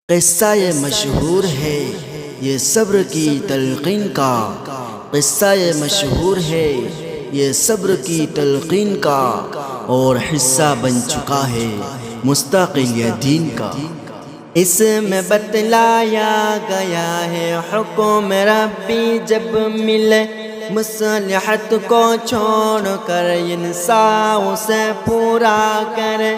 قصہ یہ مشہور ہے یہ صبر کی تلقین کا، قصہ یہ مشہور ہے یہ صبر کی تلقین کا، اور حصہ بن چکا ہے مستقل یہ دین کا۔ اس میں بتلایا گیا ہے حکم ربی جب ملے مصلحت کو چھوڑ کر انصاف سے پورا کرے،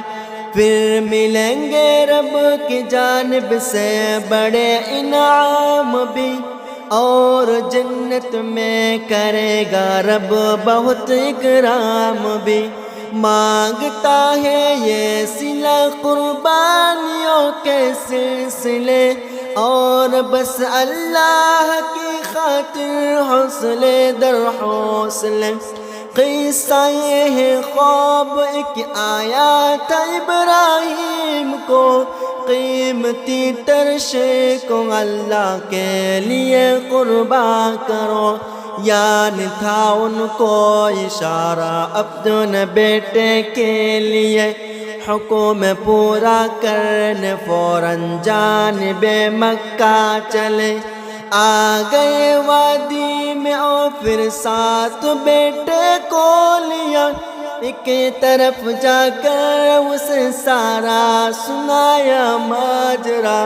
پھر ملیں گے رب کی جانب سے بڑے انعام بھی، اور جنت میں کرے گا رب بہت اکرام بھی۔ مانگتا ہے یہ صلہ قربانیوں کے سلسلے، اور بس اللہ کی خاطر حوصلے در حوصلے۔ قصہ یہ ہے خواب ایک آیا تھا ابراہیم کو، قیمتی ترشے کو اللہ کے لیے قربان کرو، یعنی تھا ان کو اشارہ اپنے بیٹے کے لیے، حکم پورا کرنے فوراً جانب مکہ چلے۔ آ گئے وادی میں اور پھر ساتھ بیٹے کو لیا، ایک طرف جا کر اسے سارا سنایا ماجرا،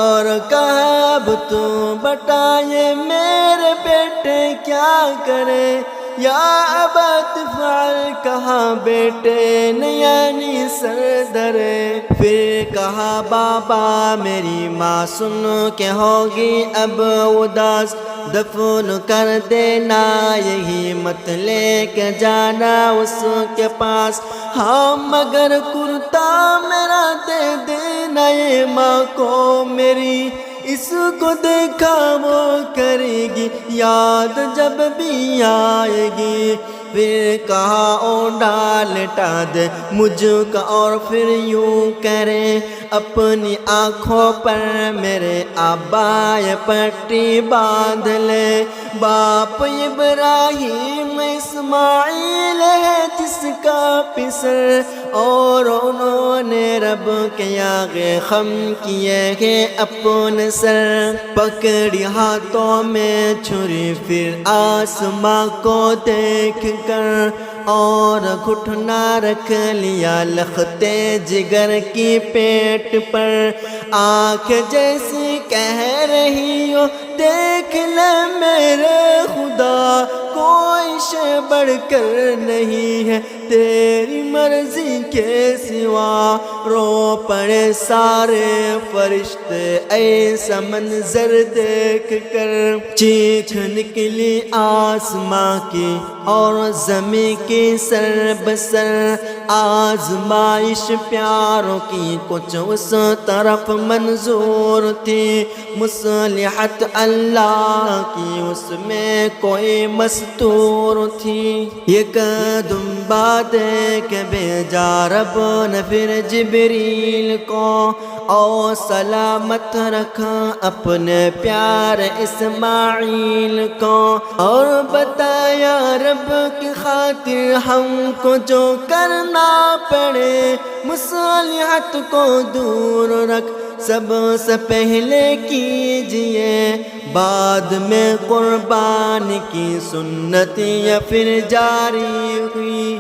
اور کہا اب تو بتائے میرے بیٹے کیا کرے، یا ابا تفعل، کہا بیٹے نے یعنی سردرے، پھر کہا بابا میری ماں سن کے ہوگی اب اداس، دفن کر دینا یہی مت لے کے جانا اس کے پاس، ہاں مگر کرتا میرا دے دینا یہ ماں کو میری، اس کو دیکھا وہ کرے گی یاد جب بھی آئے گی۔ پھر کہا او ڈالٹا دے مجھ کا، اور پھر یوں کرے اپنی آنکھوں پر میرے آبائے پٹی باندھ لے۔ باپ ابراہیم اسماعیل ہے جس کا پسر، اور انہوں نے رب کے آگے خم کیے ہیں اپنے سر، پکڑی ہاتھوں میں چھری پھر آسماں کو دیکھ کر، اور گھٹنا رکھ لیا لختے جگر کی پیٹ پر، آنکھ جیسی کہہ رہی ہو دیکھ لے میرے خدا، کوئی شے بڑھ کر نہیں ہے تیری مرضی کے سوا، رو پڑے سارے فرشتے ایسا منظر دیکھ کر، چیخ نکلی آسماں کی اور زمین کی سر بسر، آزمائش پیاروں کی کچھ اس طرف منظور تھی، مصلحت اللہ کی اس میں کوئی مستور تھی۔ یہ قدم بات کہ بھیجا رب نے پھر جبریل کو، اور سلامت رکھا اپنے پیارے اسماعیل کو، اور بتایا رب کی خاطر ہم کو جو کرنا پڑے، مصلحت کو دور رکھ سب سے پہلے کیجئے، بعد میں قربان کی سنت یا پھر جاری ہوئی،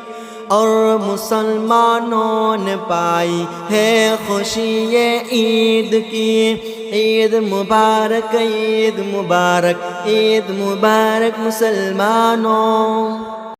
اور مسلمانوں نے پائی ہے خوشی عید کی۔ عید مبارک، عید مبارک، عید مبارک مسلمانوں۔